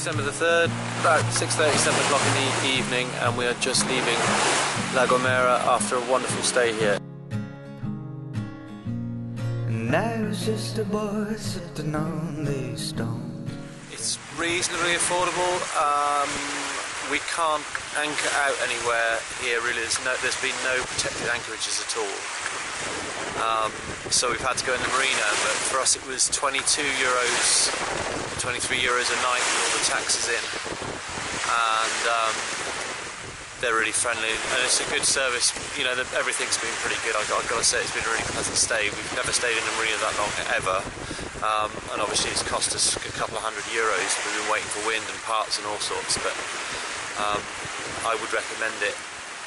December the 3rd, about 6:30, 7 o'clock in the evening, and we are just leaving La Gomera after a wonderful stay here. And I was just a boy sitting on these stones. It's reasonably affordable. We can't anchor out anywhere here really. There's been no protected anchorages at all. So we've had to go in the marina, but for us it was 22 euros, 23 euros a night with all the taxes in. And they're really friendly, and it's a good service. You know, everything's been pretty good. I've got to say, it's been a really pleasant stay. We've never stayed in a marina that long ever. And obviously it's cost us a couple of €100. We've been waiting for wind and parts and all sorts, but I would recommend it.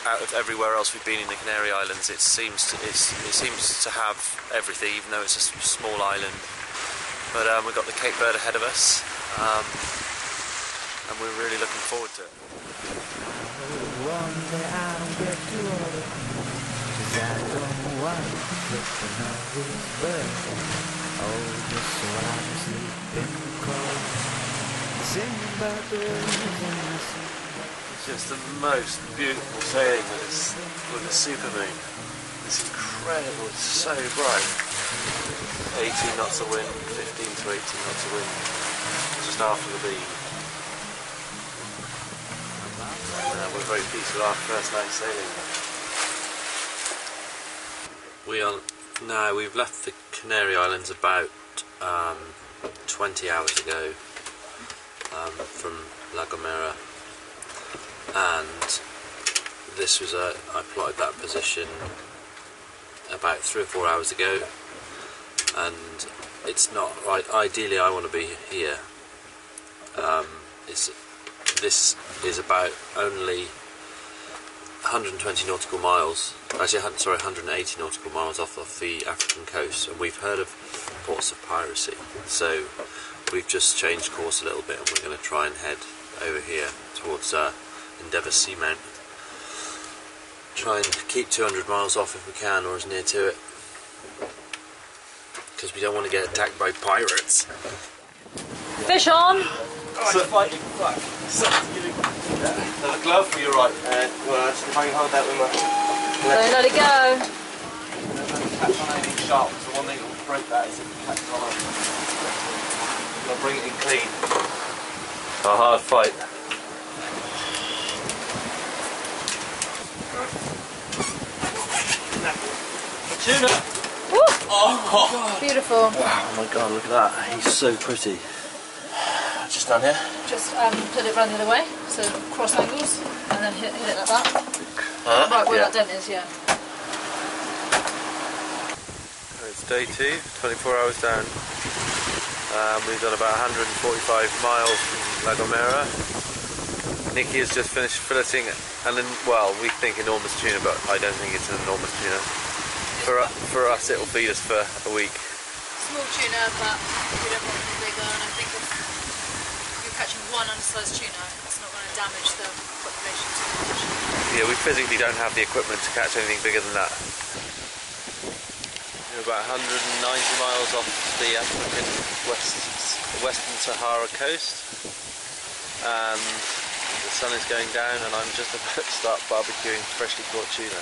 Out of everywhere else we've been in the Canary Islands, it seems to have everything, even though it's a small island. But we've got the Cape Verde ahead of us, and we're really looking forward to it. Just the most beautiful sailing with a super moon. It's incredible, it's so bright. 18 knots of wind, 15 to 18 knots of wind, just after the beam. We're very pleased with our first night sailing. We've left the Canary Islands about 20 hours ago from La Gomera. And this was I plotted that position about 3 or 4 hours ago, and it's not right. Ideally I want to be here. This is about only 120 nautical miles, actually 180 nautical miles off the African coast, and we've heard of ports of piracy, so we've just changed course a little bit, and we're going to try and head over here towards Endeavour Seamount. Try and keep 200 miles off if we can, or as near to it, because we don't want to get attacked by pirates. Fish on! So, fighting fuck. There's a glove for your right hand. Well, if I can hold that with my left. Don't let it go. Don't catch on anything sharp, so one thing that will break that is if you catch on. I'll bring it in clean. A hard fight. Tuna! Woo! Oh, beautiful. Oh my god, look at that. He's so pretty. Just down here? Just put it round the other way, so cross angles, and then hit it like that. Right where that dent is, yeah. It's day 2, 24 hours down. We've done about 145 miles from La Gomera. Nikki has just finished filleting, and then, well, we think enormous tuna, but I don't think it's an enormous tuna. For us, it'll feed us for a week. Small tuna, but we don't want them bigger, and I think if you're catching one undersized tuna, it's not going to damage the population too much. Yeah, we physically don't have the equipment to catch anything bigger than that. We're about 190 miles off the African Western Sahara coast, and the sun is going down, and I'm just about to start barbecuing freshly caught tuna.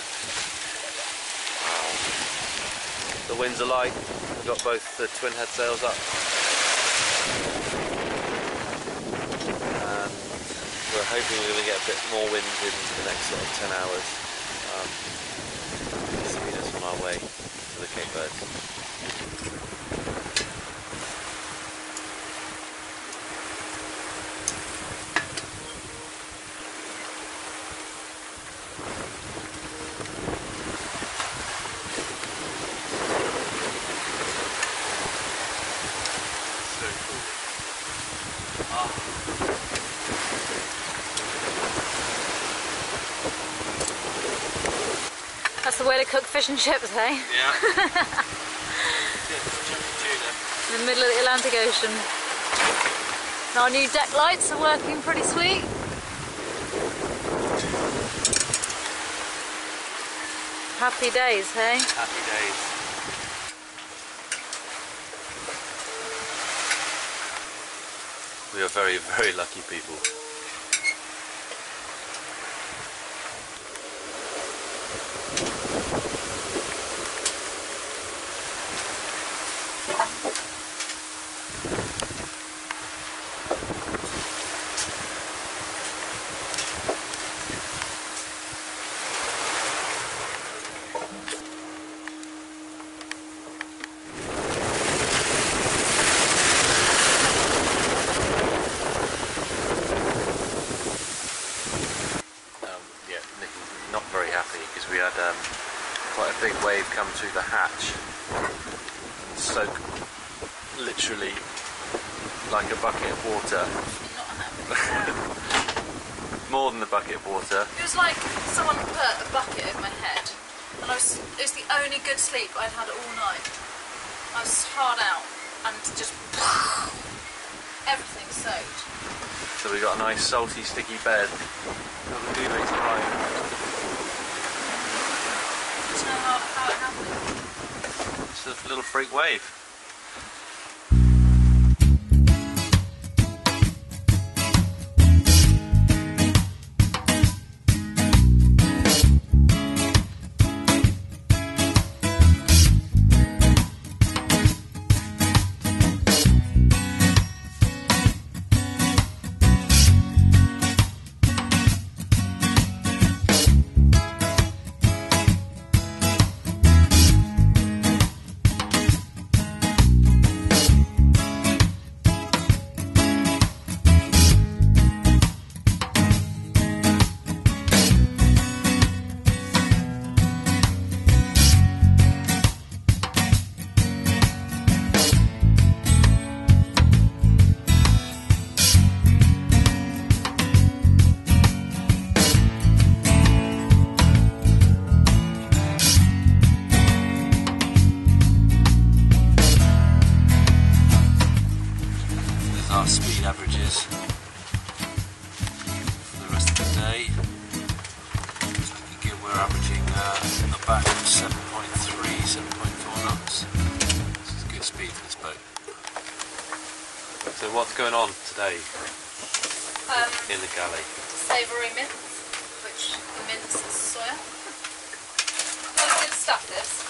The winds are light. We've got both the twin head sails up, and we're hoping we're going to get a bit more wind in the next sort of 10 hours. To lead us on our way to the Cape Verdes. That's the way to cook fish and chips, eh? Yeah. In the middle of the Atlantic Ocean. And our new deck lights are working pretty sweet. Happy days, hey? Happy days. We are very, very lucky people. We had quite a big wave come through the hatch and soak literally like a bucket of water. More than a bucket of water. It was like someone put a bucket over my head, and it was the only good sleep I'd had all night. I was hard out and just everything soaked. So we got a nice salty sticky bed. Got the duvets behind. How it happened. It's a little freak wave. Our speed averages for the rest of the day. So again, we're averaging about 7.3, 7.4 knots. This is good speed for this boat. So what's going on today in the galley? Savoury mince, which the mince is soya. Really good stuff, this.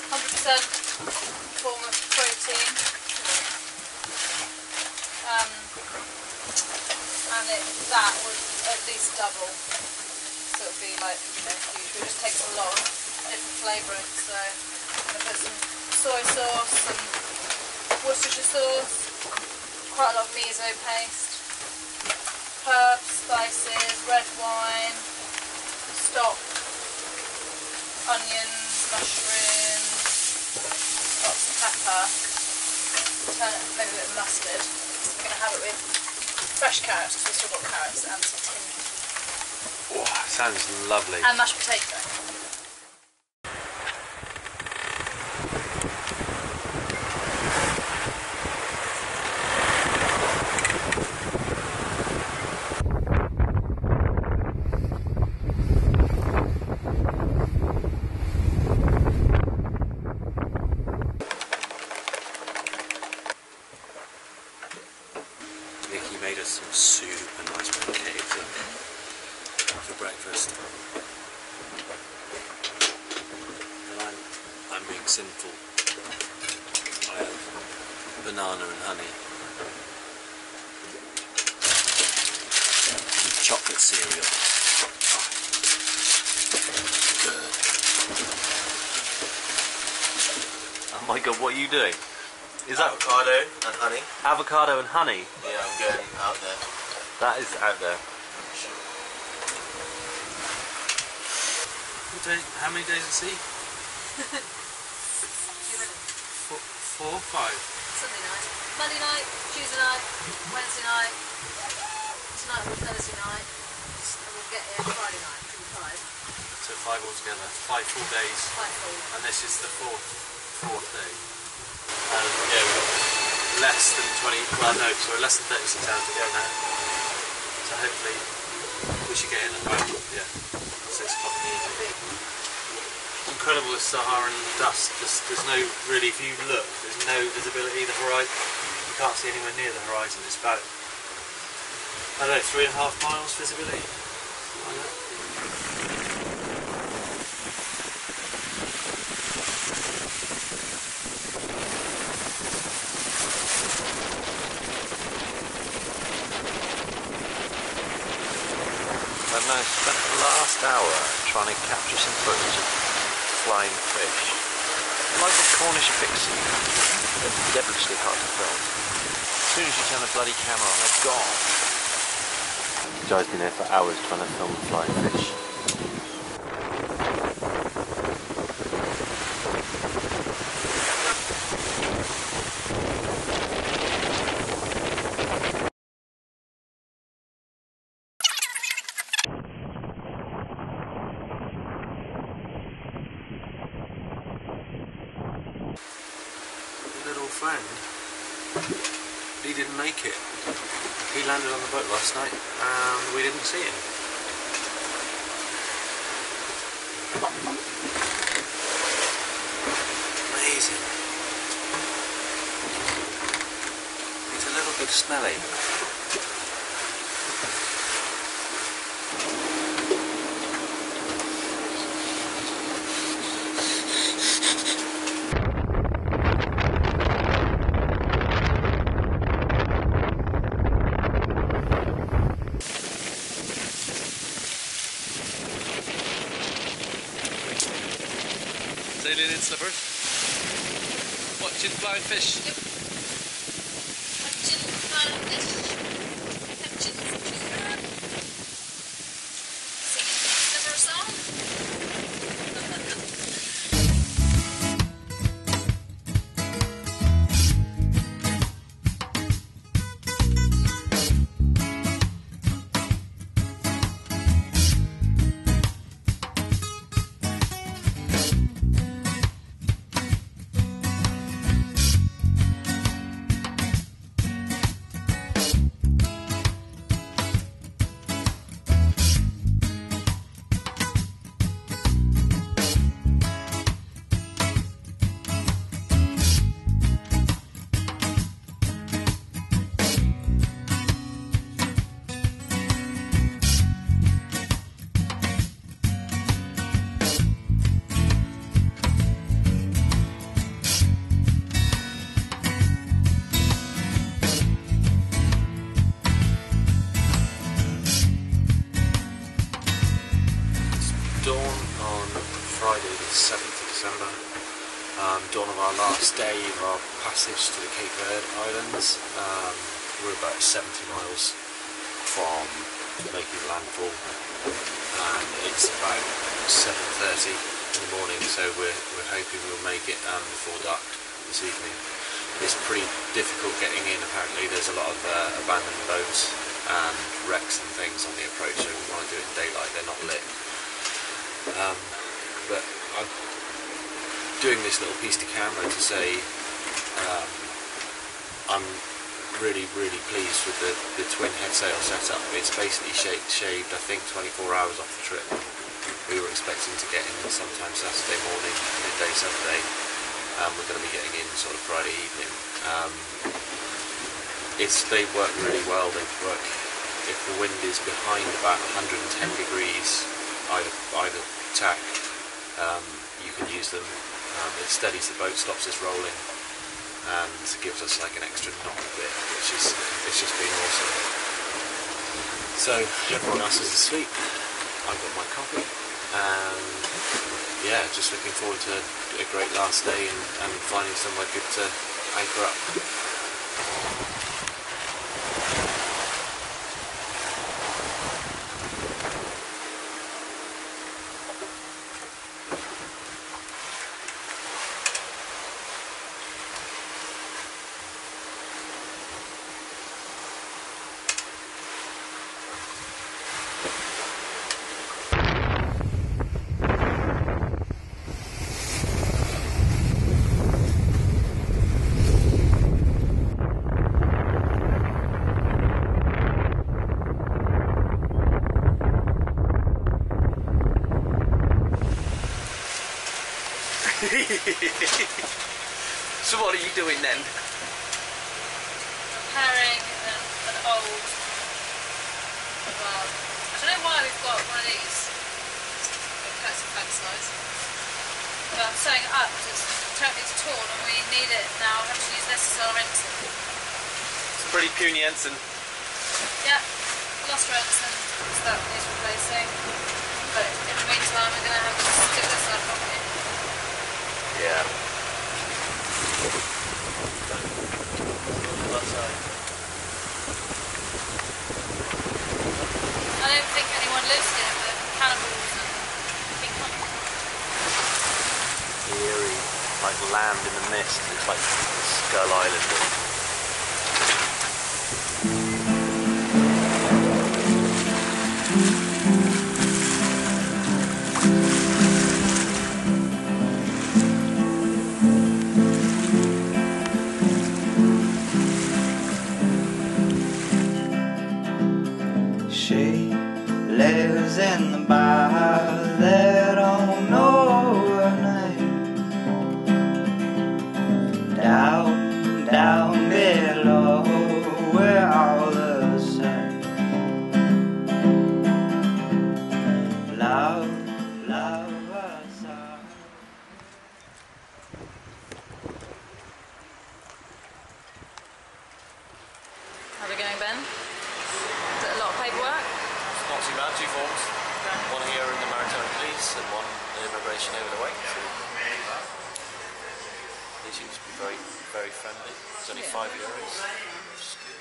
100% form of protein, and that was at least double, so it would be like, you know, huge. It just takes a lot of different flavouring, so I'm going to put some soy sauce, some Worcestershire sauce, quite a lot of miso paste, herbs, spices, red wine, stock, onions, mushrooms, lots of pepper, maybe a bit of mustard. I'm going to have it with fresh carrots, because we've still got carrots, and some tin. Oh, sounds lovely. And mashed potato. Made us some super nice pancakes for breakfast. And I'm being sinful. I have banana and honey and chocolate cereal. Good. Oh my god, what are you doing? Is that avocado and honey? Avocado and honey? Yeah, I'm going out there. That is out there. How many days at sea? 4, 5? Sunday night. Monday night, Tuesday night, Wednesday night. Tonight will be Thursday night. And we'll get here Friday night, should be 5. So 5 altogether. 5 full days. 5 full. And this is the fourth day. Yeah, we've got less than 20, well no, sorry, less than 36 hours to go now. So hopefully we should get in at about, 6 o'clock in the evening. incredible with Saharan dust. There's no really, if you look, there's no visibility. The horizon, you can't see anywhere near the horizon. It's about, I don't know, 3.5 miles visibility. Like that. And I spent the last hour trying to capture some footage of flying fish. Like the Cornish pixie, they're devilishly hard to film. As soon as you turn the bloody camera on, they're gone. The guy's been there for hours trying to film flying fish. Friend, he didn't make it. He landed on the boat last night and we didn't see him. Amazing. It's a little bit smelly. Sailing in slippers. Watching flying fish. Yep. Watching flying fish. Catching slippers. Singing slipper song. Friday the 7th of December, dawn of our last day of our passage to the Verde Islands. We're about 70 miles from making landfall and it's about 7:30 in the morning, so we're hoping we'll make it before dark this evening. It's pretty difficult getting in. Apparently there's a lot of abandoned boats and wrecks and things on the approach, so we want to do it in daylight. They're not lit. But I'm doing this little piece to camera to say I'm really pleased with the twin head sail setup. It's basically shaved I think 24 hours off the trip. We were expecting to get in sometime Saturday morning, midday Saturday. We're going to be getting in sort of Friday evening. They work really well. They work if the wind is behind about 110 degrees either tack. You can use them. It steadies the boat, stops us rolling, and gives us like an extra knock bit, which is it's just been awesome. So everyone else is asleep. I've got my coffee, and yeah, just looking forward to a great last day and finding somewhere good to anchor up. So what are you doing then? Repairing an old, well, I don't know why we've got one of these. That's a fence size. But I'm sewing it up because it's torn and we need it now. I have to use this as our ensign. It's a pretty puny ensign. Yeah, lost our ensign, so that needs replacing. But in the meantime, we're going to have to stick this up on here. Yeah. I don't think anyone lives here, but cannibals and king hunters. Eerie, like land in the mist. It's like Skull Island. She lives in the bar, they don't know her name. Down, down below, we're all the same. Love, love us all. How's it going, Ben? Is it a lot of paperwork? Not too bad, 2 forms. One here in the Maritime Police and one in immigration over the way. They seem to be very, very friendly. It's only €5. Which is good.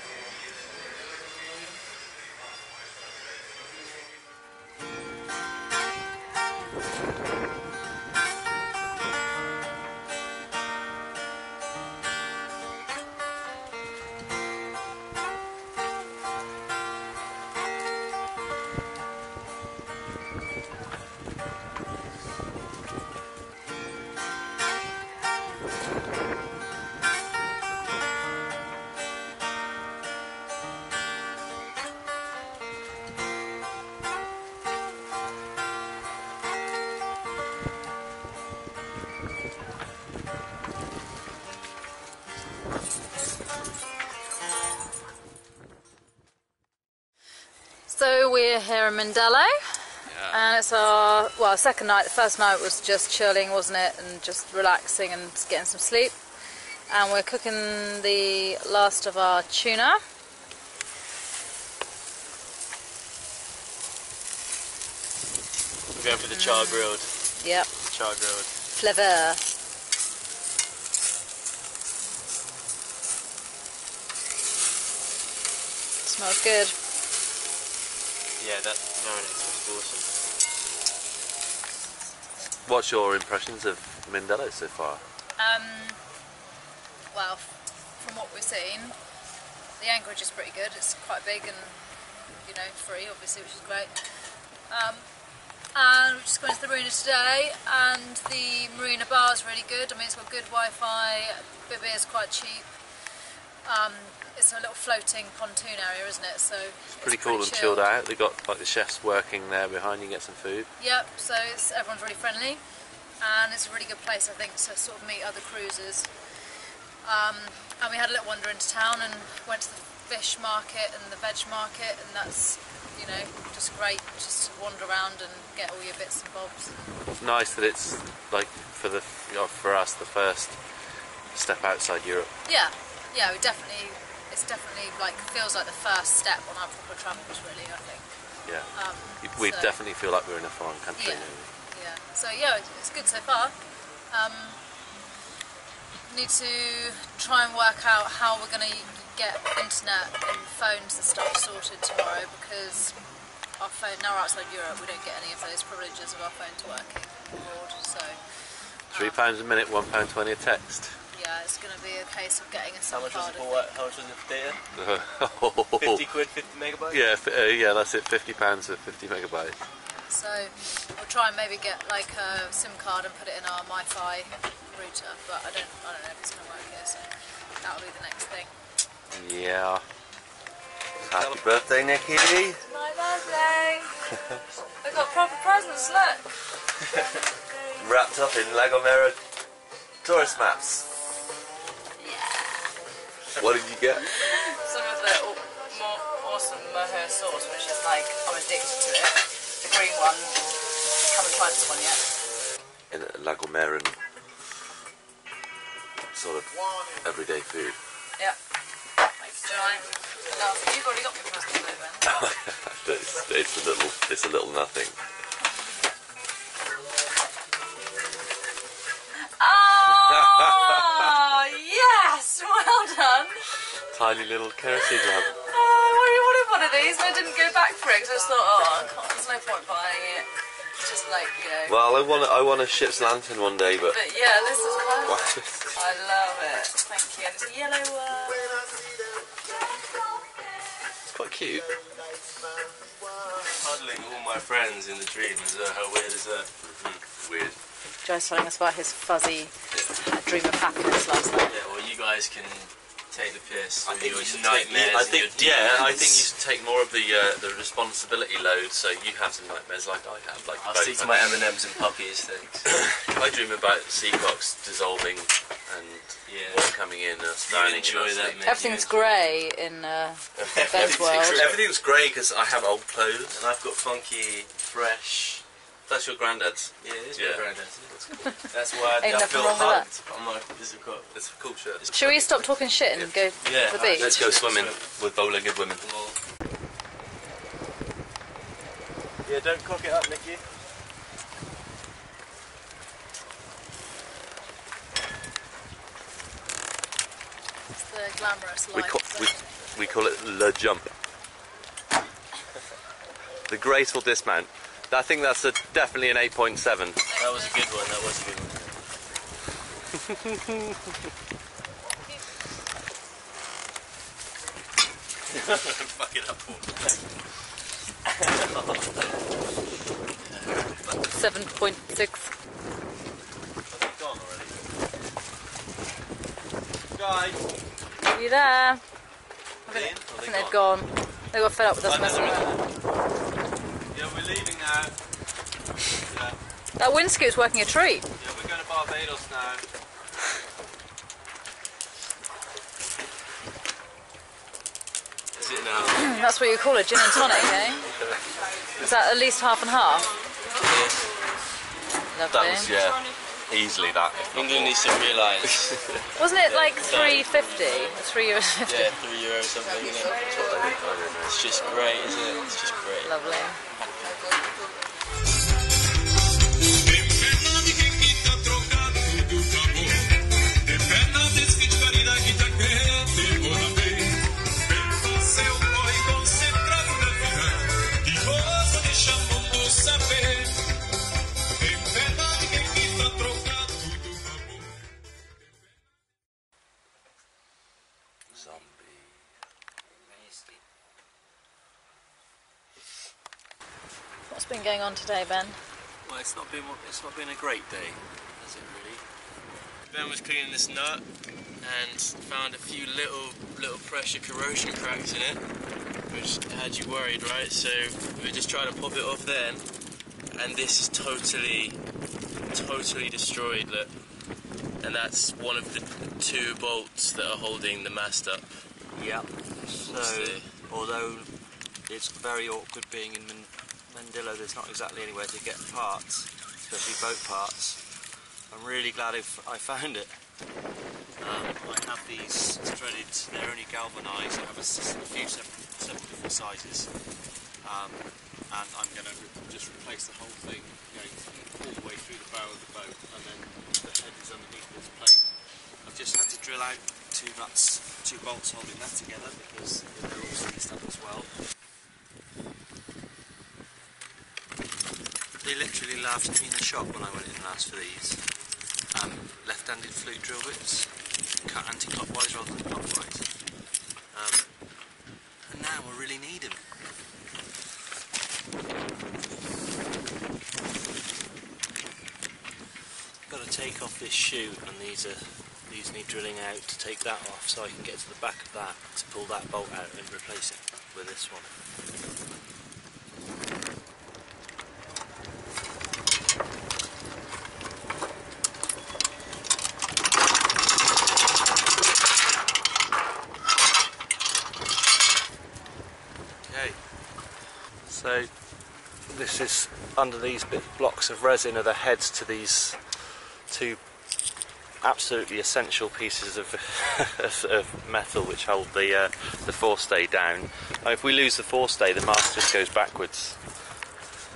So we're here in Mindelo, and it's our, well, second night. The first night was just chilling, wasn't it, and just relaxing and getting some sleep. And we're cooking the last of our tuna. We're going for the char grilled. Yep. Char grilled. Flavour. Smells good. Yeah, that marinates was awesome. What's your impressions of Mindelo so far? Well, from what we've seen, the anchorage is pretty good. It's quite big and, you know, free, obviously, which is great. And we've just gone to the marina today, and the marina bar is really good. I mean, it's got good Wi-Fi, the beer is quite cheap. It's a little floating pontoon area, isn't it? So it's Pretty cool and chilled out. They've got like the chefs working there behind you, get some food. Yep, so everyone's really friendly, and it's a really good place, I think, to sort of meet other cruisers. And we had a little wander into town and went to the fish market and the veg market, and that's, you know, just great, just to wander around and get all your bits and bobs. It's nice that it's like for us the first step outside Europe. Yeah, we definitely. It's definitely like feels like the first step on our proper travels, really. I think. Yeah. We definitely feel like we're in a foreign country. Yeah. Yeah. So yeah, it's good so far. Need to try and work out how we're going to get internet and phones and stuff sorted tomorrow, because our phone, now we're outside Europe, we don't get any of those privileges of our phones working abroad. So £3 a minute, £1.20 a text. yeah, it's going to be a case of getting a How SIM much was card. it for what? How much was it for data? 50 quid, 50 megabytes? Yeah, that's it. £50 for 50 megabytes. So we'll try and maybe get like a SIM card and put it in our MiFi router, but I don't know if it's going to work here, so that'll be the next thing. Yeah. Happy birthday, Nikki. My birthday! I got proper presents, look! Wrapped up in Gomera Tourist maps. Yeah. What did you get? Some of the more awesome mohair sauce, which is like, I'm addicted to it. The green one, haven't tried this one yet. In a La Gomeran sort of everyday food. Yeah. Thanks, Johnny. You've already got me for us to live in. It's a little nothing. Oh, yes! Well done. Tiny little kerosene lamp. Oh, I wanted one of these and I didn't go back for it because I just thought, oh, there's no point buying it. It's just like, you know. Well, I want a ship's lantern one day, but yeah, this is perfect. I love it. Thank you. And it's a yellow one. it's quite cute. Huddling all my friends in the dreams. How weird is that? Weird. Joe's telling us about his fuzzy dream of happiness last night. Yeah, well, you guys can take the piss. I think your you should nightmares. I think and your I demons. think you should take more of the responsibility load, so you have some nightmares like I have. Like I'll stick to my M&Ms and puppies, thanks. I dream about sea cocks dissolving and water coming in, drowning. Enjoy that, mate. Everything's grey in Ben's world. Everything's grey because I have old clothes. And I've got funky, fresh. That's your granddad's. Yeah, it is Yeah. my granddad's. That's why Ain't I nothing feel wrong with hugged. I'm like, this is cool. It's a cool shirt. Should we stop talking shit and go Yeah, to the beach? Let's go swimming with bow-legged women. Yeah, don't cock it up, Nicky. It's the glamorous We life. call, we call it Le Jump. The graceful dismount. I think that's definitely an 8.7. That was a good one, that was a good one. Fuck it up, Paul. 7.6. Are they gone already? Guys! Are you there? I Are think they've gone. They got fed up with us messing around. Yeah, we're leaving now. Yeah, That wind scoot's working a treat. yeah, we're going to Barbados now. Is it now? That's what you call a gin and tonic, eh? Is that at least half and half? Lovely. That was, easily that. England needs to realise. Wasn't it like €3.50? €3.50. Yeah, €3 something, isn't it? It's just great, isn't it? It's just great. Lovely. What's been going on today, Ben? Well, it's not been a great day, has it really? Ben was cleaning this nut and found a few little pressure corrosion cracks in it, which had you worried, right? So we just tried to pop it off then, and this is totally destroyed, look. And that's one of the two bolts that are holding the mast up. Yeah, so although it's very awkward being in Mindelo, there's not exactly anywhere to get parts, especially boat parts. I'm really glad I found it. I have these threaded, they're only galvanised, I have a few several different sizes, and I'm going to just replace the whole thing, going all the way through the bow of the boat, and then the head is underneath this plate. I've just had to drill out two bolts holding that together because they're all seized up as well. They literally laughed at me in the shop when I went in and asked for these. Left-handed flute drill bits, cut anti-clockwise rather than clockwise. And now I really need them. Got to take off this chute, and these need drilling out to take that off, so I can get to the back of that to pull that bolt out and replace it with this one. this is under these blocks of resin are the heads to these two absolutely essential pieces of, of metal which hold the forestay down. Now, if we lose the forestay, the mast just goes backwards,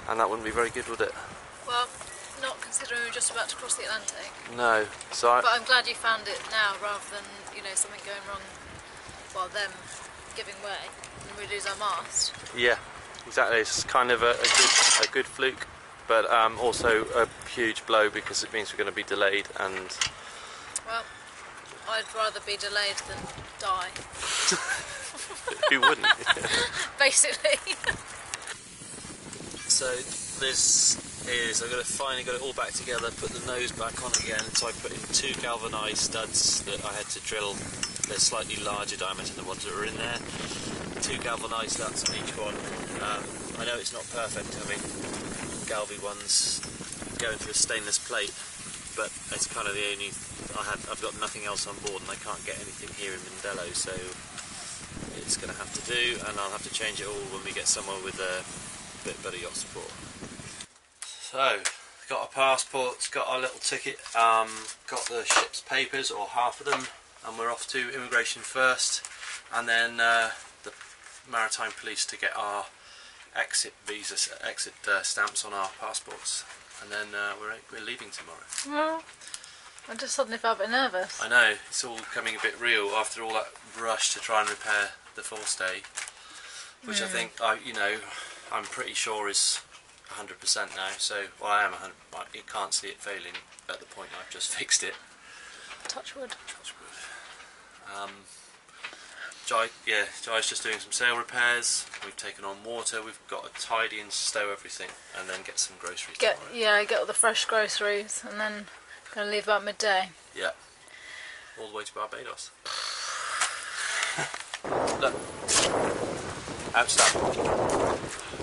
and that wouldn't be very good, would it? Well, not considering we're just about to cross the Atlantic. No. So But I'm glad you found it now rather than, you know, something going wrong, well, them giving way and we lose our mast. yeah, exactly. It's kind of a good fluke, but also a huge blow because it means we're going to be delayed. And Well, I'd rather be delayed than die. who wouldn't? Basically. So this is, I've got to finally got it all back together, put the nose back on again, so I put in 2 galvanised studs that I had to drill. They're slightly larger diameter than the ones that are in there. 2 galvanised studs on each one. I know it's not perfect having galvy ones going through a stainless plate, but it's kind of the only, I've got nothing else on board and I can't get anything here in Mindelo, so it's going to have to do, and I'll have to change it all when we get somewhere with a bit better yacht support. So, got our passports, got our little ticket, got the ship's papers, or half of them, and we're off to immigration first, and then the maritime police to get our exit visas, exit stamps on our passports, and then we're leaving tomorrow. Well, I just suddenly felt a bit nervous. I know, it's all becoming a bit real after all that rush to try and repair the forestay, which I think, I'm pretty sure is 100% now, so, well, I am 100%, you can't see it failing at the point I've just fixed it. Touch wood. Touch wood. Jai's just doing some sail repairs, we've taken on water, we've got to tidy and stow everything, and then get some groceries tomorrow. Get all the fresh groceries, and then going to leave about midday. Yeah. All the way to Barbados. Look. Outstanding.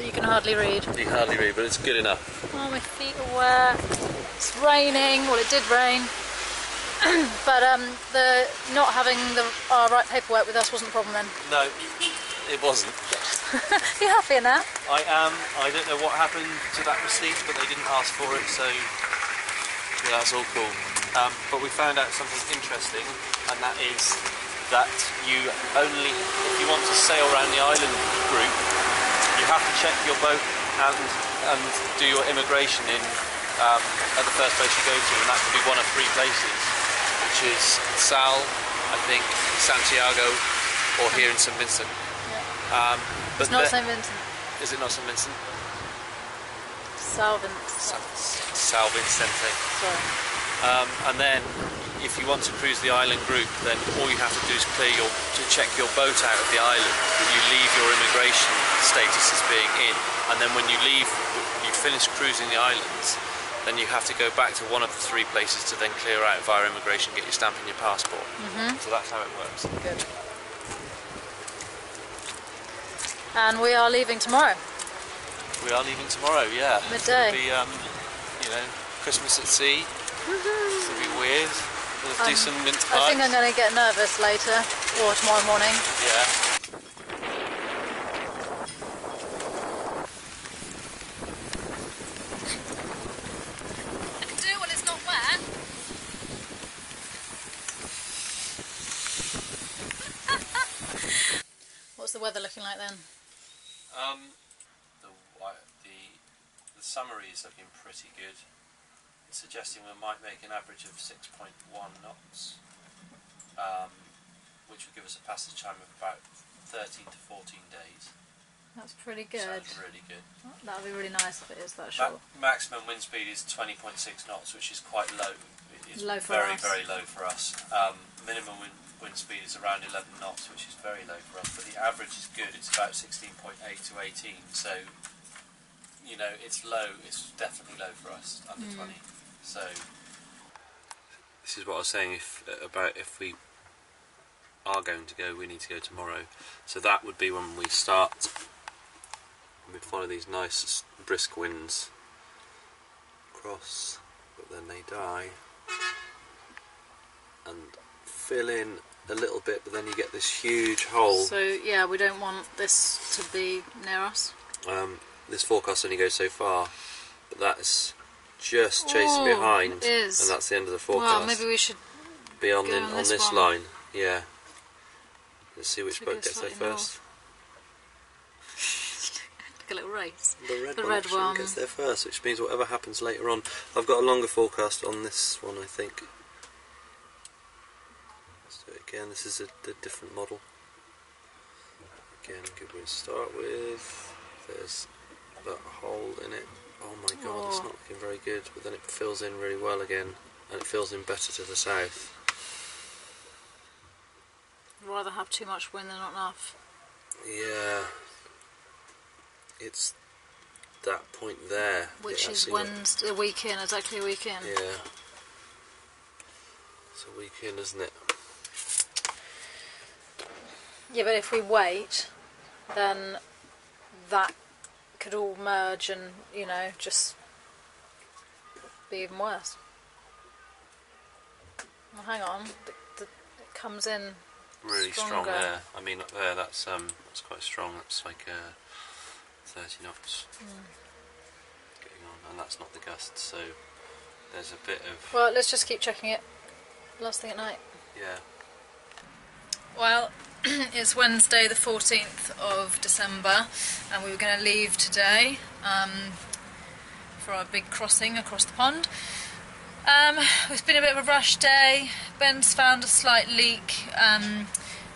You can hardly read. You can hardly read, but it's good enough. Oh, my feet are wet. It's raining. Well, it did rain. But the not having our right paperwork with us wasn't the problem then. No, it wasn't. You happy now? I am. I don't know what happened to that receipt, but they didn't ask for it, so yeah, that's all cool. But we found out something interesting, and that is that you only, if you want to sail around the island group, you have to check your boat and do your immigration in at the first place you go to, and that could be one of 3 places, which is Sal, I think, Santiago, or here in St Vincent. Yeah. But it's not St Vincent. Is it not St Vincent? Sao Vicente. Sao Vicente. Sorry. And then, if you want to cruise the island group, then all you have to do is check your boat out of the island, that you leave your immigration status as being in, and then when you leave, you finish cruising the islands, then you have to go back to one of the 3 places to then clear out via immigration, get your stamp in your passport. So that's how it works. Good. And we are leaving tomorrow. We are leaving tomorrow, yeah. Midday. It'll be, Christmas at sea. It'll be weird. We'll do some mince pies. I think I'm going to get nervous later, or tomorrow morning. Yeah. I can do it when it's not wet. What's the weather looking like then? The summary is looking pretty good. It's suggesting we might make an average of 6.1 knots, which will give us a passage time of about 13 to 14 days. That's pretty good. Sounds really good. That would be really nice if it is that short. Maximum wind speed is 20.6 knots, which is quite low. It's Low for very, us. very low for us. Minimum wind speed is around 11 knots, which is very low for us, but the average is good. It's about 16.8 to 18, so it's low. It's definitely low for us, under 20. So this is what I was saying about if we are going to go, we need to go tomorrow. So that would be when we start. We'd follow these nice brisk winds across, but then they die and fill in a little bit, but then you get this huge hole. So yeah, we don't want this to be near us. this forecast only goes so far, but that's just chasing behind, and that's the end of the forecast. Well, maybe we should be on, go on this one. line. Yeah. Let's see which boat gets there first. Like a little race. The red one gets there first, which means whatever happens later on. I've got a longer forecast on this one, I think. Let's do it again. This is a different model. Again, good way to start with. There's that hole in it. Oh my god, it's not looking very good, but then it fills in really well again, and it fills in better to the south. I'd rather have too much wind than not enough. Yeah. It's that point there. Which is Wednesday, a week in, exactly a week in. Yeah. It's a week in, isn't it? Yeah, but if we wait, then that could all merge and, you know, just be even worse. Well, hang on, it comes in really stronger. Strong there. I mean, up there, that's quite strong. That's like 30 knots getting on, and that's not the gust. So there's a bit of. Well, let's just keep checking it. Last thing at night. Yeah. Well, it's Wednesday the 14th of December, and we were going to leave today for our big crossing across the pond. It's been a bit of a rush day. Ben's found a slight leak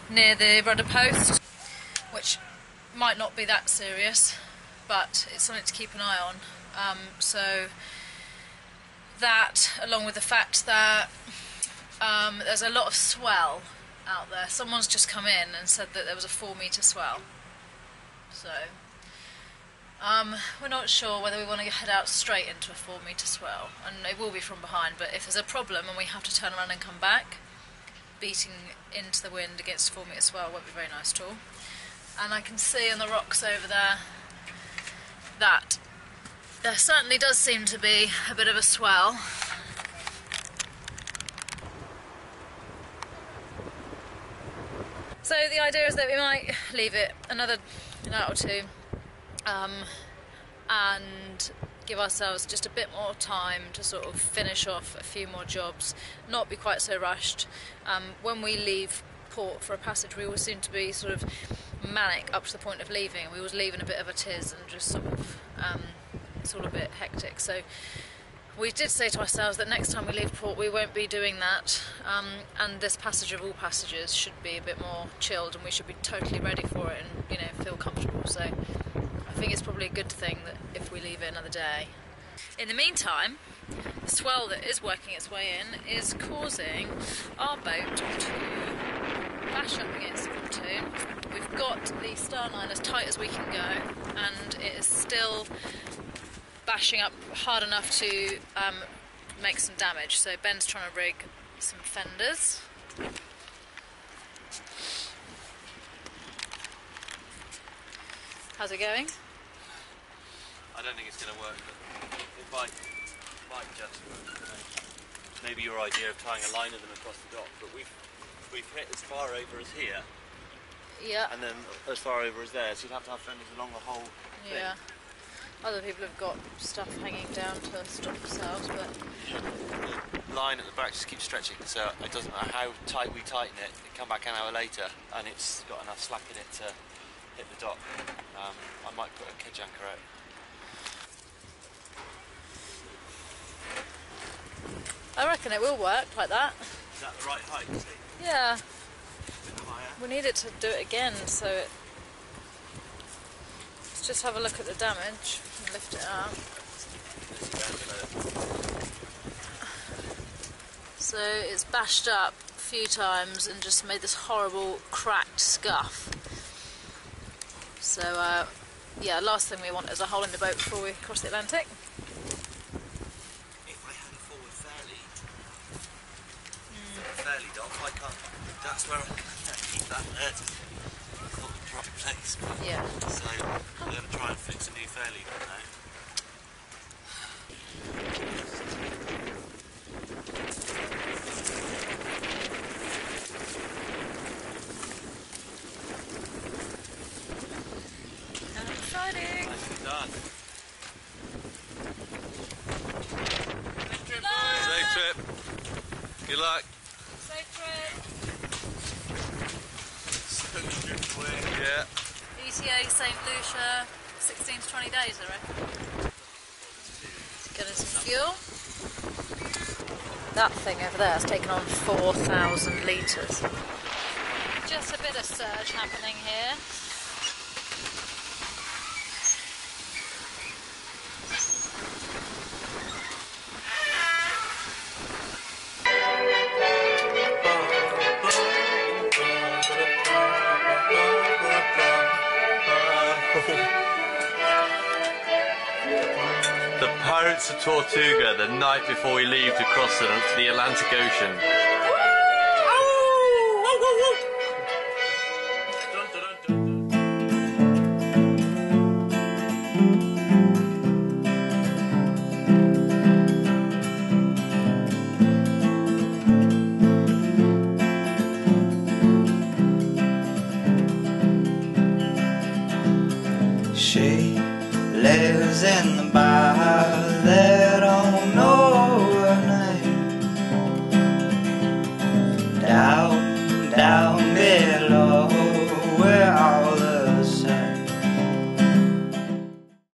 near the rudder post, which might not be that serious, but it's something to keep an eye on. So that, along with the fact that there's a lot of swell out there. Someone's just come in and said that there was a 4-metre swell. So we're not sure whether we want to head out straight into a 4-metre swell, and it will be from behind, but if there's a problem and we have to turn around and come back, beating into the wind against a 4-metre swell won't be very nice at all. And I can see on the rocks over there that there certainly does seem to be a bit of a swell. So the idea is that we might leave it another night or two and give ourselves just a bit more time to sort of finish off a few more jobs, not be quite so rushed. When we leave port for a passage, we always seem to be sort of manic up to the point of leaving. We always leave in a bit of a tiz and just sort of it's all a bit hectic. So we did say to ourselves that next time we leave port we won't be doing that, and this passage of all passages should be a bit more chilled, and we should be totally ready for it and, you know, feel comfortable. So I think it's probably a good thing that if we leave it another day. In the meantime, the swell that is working its way in is causing our boat to bash up against the pontoon. We've got the starline as tight as we can go, and it is still bashing up hard enough to make some damage. So Ben's trying to rig some fenders. How's it going? I don't think it's going to work, but it might just work. Maybe your idea of tying a line of them across the dock, but we've hit as far over as here, Yeah. and then as far over as there, so you'd have to have fenders along the whole thing. Yeah. Other people have got stuff hanging down to stop themselves, but The line at the back just keeps stretching, so it doesn't matter how tight we tighten it, it come back an hour later and it's got enough slack in it to hit the dock. I might put a kedge anchor out. I reckon it will work like that. Is that the right height, Steve? Yeah. A bit higher? We need it to do it again, so it... Let's just have a look at the damage and lift it up. So it's bashed up a few times and just made this horrible cracked scuff. So yeah, last thing we want is a hole in the boat before we cross the Atlantic. If I had a forward fairly dock, I can't. That's where I can keep that there. It's not the right place. Yeah. So I'm going to try and fix a new fairly dock now. Exciting! Nicely done. luck. Safe trip. So stripped away. Yeah. ETA St. Lucia, 16 to 20 days, I reckon. Getting some fuel. That thing over there has taken on 4,000 litres. Just a bit of surge happening here. The Pirates of Tortuga, the night before we leave to cross the Atlantic Ocean.